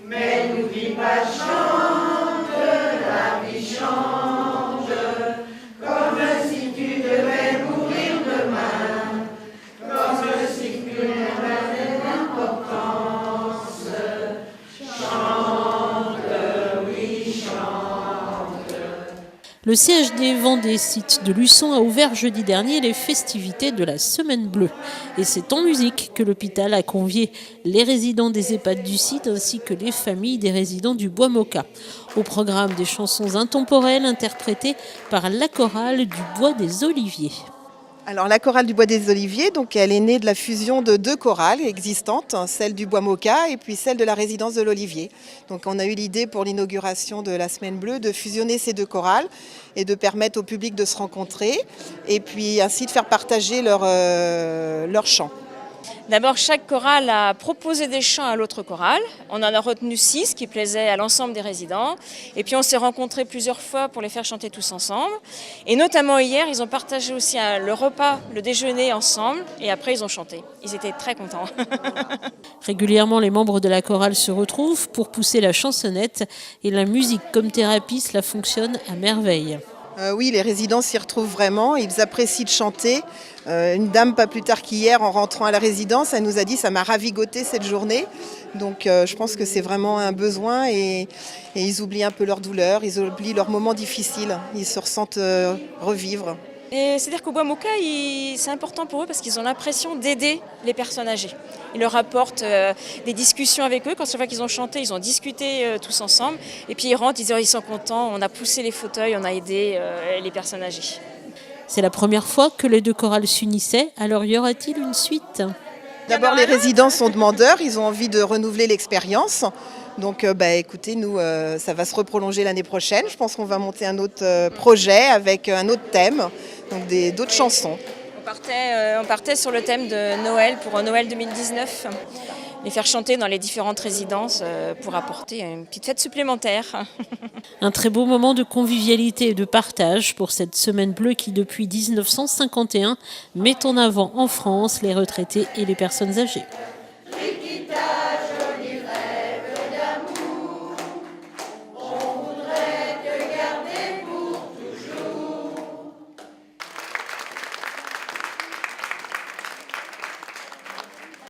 Mais n'oublie pas, chante, la vie chante, comme si tu devais mourir demain, comme si tu n'avais d'importance. Chante, oui, chante. Le CHD Vendée site de Luçon a ouvert jeudi dernier les festivités de la Semaine Bleue. Et c'est en musique que l'hôpital a convié les résidents des EHPAD du site ainsi que les familles des résidents du Bois Moka. Au programme des chansons intemporelles interprétées par la chorale du Bois des Oliviers. Alors la chorale du Bois des Oliviers, donc elle est née de la fusion de deux chorales existantes, celle du Bois Moka et puis celle de la résidence de l'Olivier. Donc on a eu l'idée pour l'inauguration de la Semaine Bleue de fusionner ces deux chorales et de permettre au public de se rencontrer et puis ainsi de faire partager leurs chants. D'abord, chaque chorale a proposé des chants à l'autre chorale. On en a retenu 6 qui plaisaient à l'ensemble des résidents. Et puis on s'est rencontrés plusieurs fois pour les faire chanter tous ensemble. Et notamment hier, ils ont partagé aussi le repas, le déjeuner ensemble. Et après, ils ont chanté. Ils étaient très contents. Régulièrement, les membres de la chorale se retrouvent pour pousser la chansonnette. Et la musique comme thérapie, cela fonctionne à merveille. Oui, les résidents s'y retrouvent vraiment, ils apprécient de chanter. Une dame, pas plus tard qu'hier, en rentrant à la résidence, elle nous a dit « ça m'a ravigoté cette journée ». Donc je pense que c'est vraiment un besoin et ils oublient un peu leur douleur, ils oublient leurs moments difficiles, ils se ressentent revivre. C'est-à-dire qu'au Bois Moka, c'est important pour eux parce qu'ils ont l'impression d'aider les personnes âgées. Ils leur apportent des discussions avec eux. Quand chaque fois qu'ils ont chanté, ils ont discuté tous ensemble. Et puis ils rentrent, ils disent ils sont contents, on a poussé les fauteuils, on a aidé les personnes âgées. C'est la première fois que les deux chorales s'unissaient, alors y aura-t-il une suite ? D'abord, les résidents sont demandeurs, ils ont envie de renouveler l'expérience. Donc écoutez, nous, ça va se reprolonger l'année prochaine. Je pense qu'on va monter un autre projet avec un autre thème, donc d'autres chansons. On partait sur le thème de Noël pour Noël 2019. Les faire chanter dans les différentes résidences pour apporter une petite fête supplémentaire. Un très beau moment de convivialité et de partage pour cette Semaine Bleue qui, depuis 1951, met en avant en France les retraités et les personnes âgées.